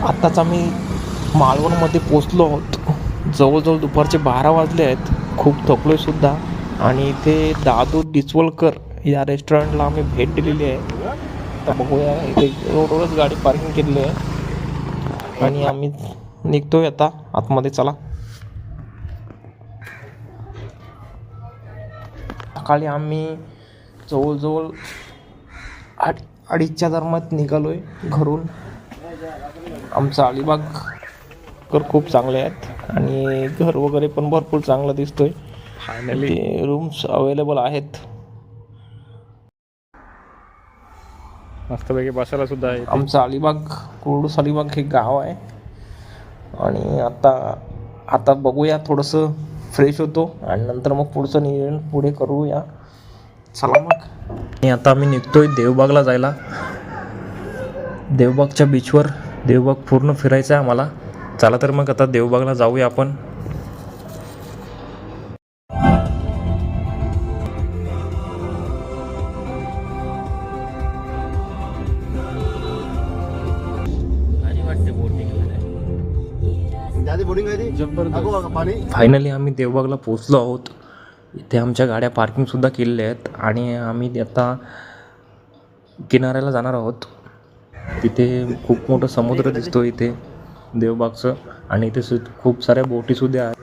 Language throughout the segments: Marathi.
आत्ताच आम्ही मालवणमध्ये पोचलो आहोत. जवळजवळ दुपारचे 12 वाजले आहेत. खूप थकलो आहे सुद्धा. आणि इथे दादू डिचवलकर या रेस्टॉरंटला आम्ही भेट दिलेली आहे. तर बघूया, इथे रोडवरच गाडी पार्किंग केलेली आहे आणि आम्ही निघतोय आता आतमध्ये. चला. सकाळी आम्ही जवळजवळ 8:30च्या दरम्यान निघालो आहे घरून. आमचं अलिबाग तर खूप चांगले आहेत आणि घर वगैरे पण भरपूर चांगलं दिसतोय. फायनली रूम्स अवेलेबल आहेत. मस्तपैकी बसायला सुद्धा आहे. आमचं अलिबाग, कुर्डूस अलिबाग हे गाव आहे. आणि आता बघूया, थोडंसं फ्रेश होतो आणि नंतर मग पुढचं नियोजन पुढे करूया. चला मग. आणि आता आम्ही निघतोय देवबागला जायला. देवबागच्या बीचवर. देवबाग पूर्ण फिरायचं आहे आम्हाला. चला तर मग आता देवबागला जाऊया आपण. फायनली आम्ही देवबागला पोचलो आहोत. इथे आमच्या गाड्या पार्किंगसुद्धा केलेल्या आहेत आणि आम्ही आता किनाऱ्याला जाणार आहोत. तिथे खूप मोठं समुद्र दिसतो इथे देवबागचं. आणि इथे खूप साऱ्या बोटीसुद्धा आहेत.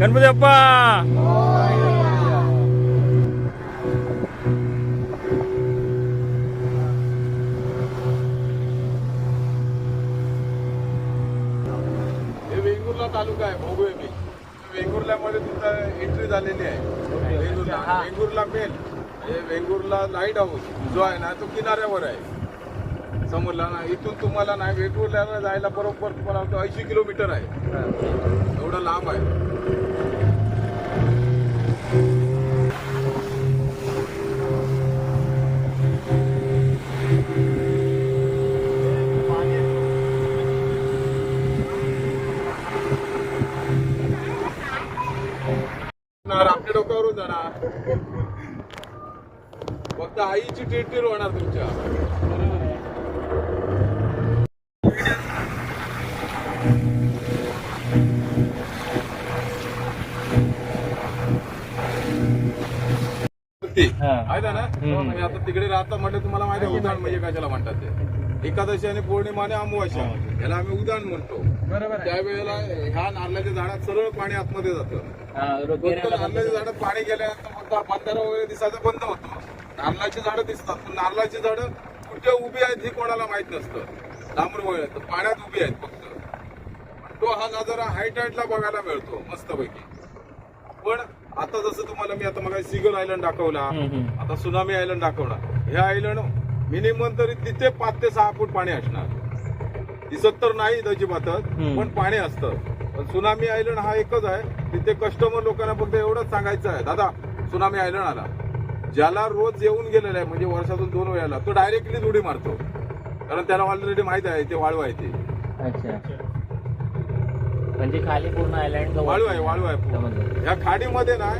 गणपती बाप्पा. हे वेंगुर्ला तालुका आहे. भोगवे मी वेंगुर्ल्यामध्ये तुमचं एंट्री झालेली आहे. वेंगुर्ला मेल हे वेंगुर्ला लाईट हाऊस जो आहे ना, तो किनाऱ्यावर आहे. समजला ना. इथून तुम्हाला नाही वेंगुर्ल्याला जायला बरोबर तुम्हाला 80 किलोमीटर आहे. एवढं लांब आहे. आपल्या डोक्यावरून जाणार. फक्त आईची टिरटिर होणार तुमच्या. आहे ना. आणि आता तिकडे राहता म्हटलं तुम्हाला माहिती आहे उदाहरण म्हणजे कशाला म्हणतात ते. एकादशी आणि पौर्णिमा आणि अमावास्या याला आम्ही उदाहरण म्हणतो. त्यावेळेला ह्या नारळाच्या झाडात सरळ पाणी आतमध्ये जातं. नारळाच्या झाडात पाणी गेल्यानंतर फक्त बंधारा वगैरे दिसायचं बंद होतं. नारळाची झाडं दिसतात पण नारळाची झाडं कुठे उभी आहेत हे कोणाला माहित नसतं. डांबर वगैरे तर पाण्यात उभी आहेत फक्त. तो हा नजारा हाय टाईडला बघायला मिळतो मस्तपैकी. पण आता जसं तुम्हाला मी आता मग सिगल आयलंड दाखवला, आता सुनामी आयलंड दाखवणार. हे आयलंड मिनिमम तरी तिथे 5 ते 6 फूट पाणी असणार. दिसत तर नाही त्याची बातच, पण पाणी असतं. पण सुनामी आयलंड हा एकच आहे. तिथे कस्टमर लोकांना फक्त एवढंच सांगायचं आहे, दादा सुनामी आयलंड आला. ज्याला रोज येऊन गेलेला आहे म्हणजे वर्षातून 2 वेळाला, तो डायरेक्टली उडी मारतो. कारण त्याला ऑलरेडी माहित आहे ते वाळू आहे ते. म्हणजे खाली पूर्ण आयलंड वाळू आहे पूर्ण. या खाडीमध्ये ना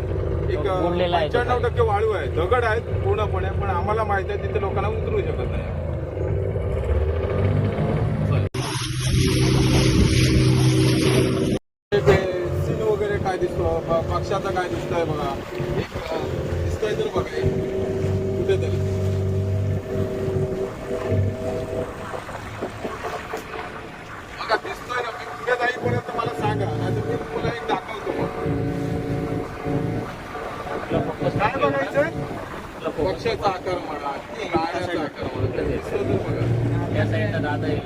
एक 95% वाळू आहे. दगड आहेत पूर्णपणे, पण आम्हाला माहित आहे तिथे लोकांना उतरू शकत नाही. सीन वगैरे काय दिसतो, पक्षाचा काय दिसतंय बघा. दिसतंय तर बघा कुठेतरी. बघा दिसतोय ना. मी पुढे जाईपर्यंत मला सांगा, नाहीतर मी तुम्हाला एक दाखवतो. काय बघायचंय? पक्षाचा आकार म्हणा, गाड्याचा आकार म्हणा, दिसतो तर बघा. या साईडला दादा येईल.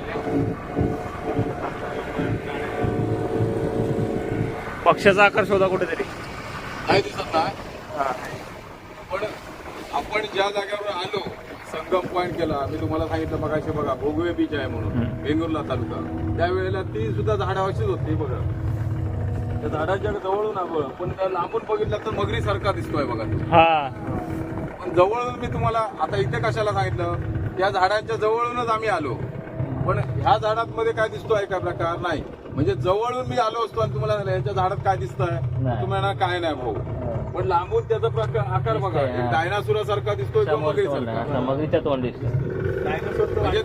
पक्षाचा आकार शोधा कुठेतरी. नाही दिसत ना. पण आपण ज्या जागेवर आलो संगम पॉईंट केला. मी तुम्हाला सांगितलं मगाशी बघा भोगवे बीच आहे म्हणून वेंगुर्ला तालुका. त्यावेळेला ती सुद्धा झाडं अशीच होती बघा. त्या झाडाच्या जवळून आपण पण त्या लांबून बघितलं तर मगरी सारखा दिसतोय बघा तो. हा पण जवळून मी तुम्हाला आता इथे कशाला सांगितलं, त्या झाडांच्या जवळूनच आम्ही आलो. पण ह्या झाडांमध्ये काय दिसतोय का प्रकार नाही. म्हणजे जवळून मी आलो असतो आणि तुम्हाला यांच्या झाडात काय दिसतंय नाही. तुम्हाला काय नाही भाऊ. पण लांबून त्याचा प्रकार आकार बघा, दिसतंय, हा. डायनासुरासारखा दिसतोय किंवा मगरी सारखा. मगरीच्या तोंड दिसतं. म्हणजे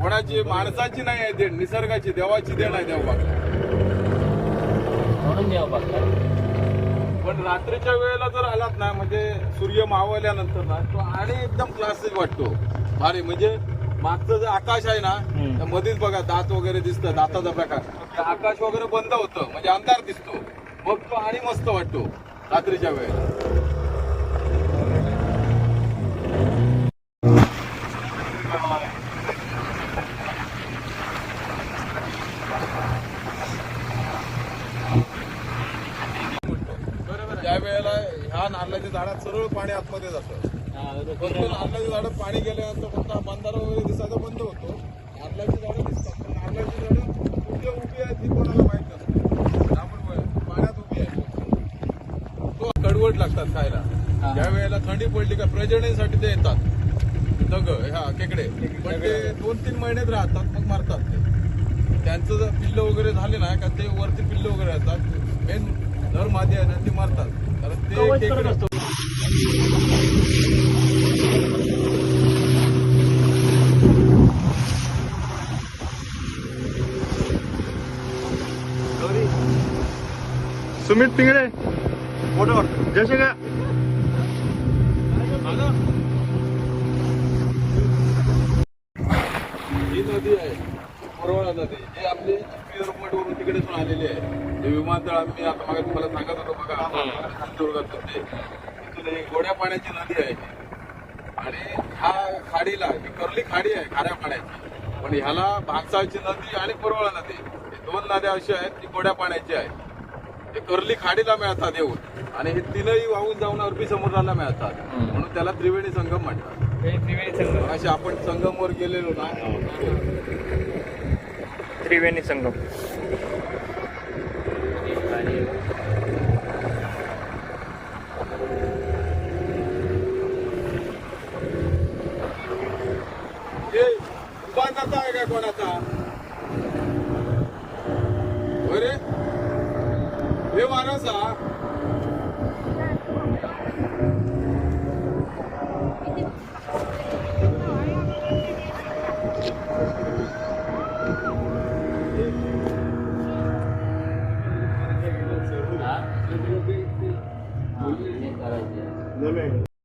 कोणाची माणसाची नाही आहे देण, निसर्गाची देवाची देण आहे देवा. म्हणून देव बघतात. पण रात्रीच्या वेळेला जर आलात ना म्हणजे सूर्य मावळल्यानंतर ना तो आणि एकदम क्लासिक वाटतो भारी. म्हणजे मागचं जे आकाश आहे ना त्या मध्येच बघा दात वगैरे दिसतं, दाताचा प्रकार. ते आकाश वगैरे बंद होतं म्हणजे अंधार दिसतो, मग तो आणि मस्त वाटतो रात्रीच्या वेळेला. त्यावेळेला ह्या नारळाच्या झाडात सरळ पाणी आतमध्ये जातं. फक्त नारळाच्या झाडात पाणी गेल्यानंतर फक्त बंधारा वगैरे दिसायचा बंद होतो. नारळाची झाडं दिसतात पण नारळाची झाडं कुठे उभी आहेत ती कोणाला माहित नसतं. आपण पाण्यात उभी आहे. तो कडवट लागतात खायला. ज्या वेळेला थंडी पडली का प्रजननेसाठी ते येतात दग ह्या खेकडे. पण ते 2-3 महिन्यात राहतात मग मरतात ते. त्यांचं जर पिल्लं वगैरे झाले ना का ते वरती पिल्लं वगैरे येतात. मेन नर मादी आहे ना ती मरतात. कारण ते खेकडे सुमित पिंगळे फोटोवर जसे का ही नदी आहे पुरवळा नदी, जी आपली एअरपोर्टवरून तिकडेच आलेली आहे. जे विमानतळ आम्ही आता मागे तुम्हाला सांगत होतो बघा सिंधुदुर्गात ते तिथून एक गोड्या पाण्याची नदी आहे ती. आणि ह्या खाडीला ही कर्ली खाडी आहे खाऱ्या पाण्याची. पण ह्याला भागसाळची नदी आणि पुरवळा नदी हे 2 नद्या अशा आहेत की गोड्या पाण्याची आहे. ते कर्ली खाडीला मिळतात येऊन आणि हे 3ही वाहून जाऊन अरबी समुद्राला मिळतात. म्हणून त्याला त्रिवेणी संगम म्हणतात. असे आपण संगमवर गेलेलो ना त्रिवेणी संगम. हे उभारता आहे का कोणाचा बरे हे वारसा हा? हा, ते करायचे.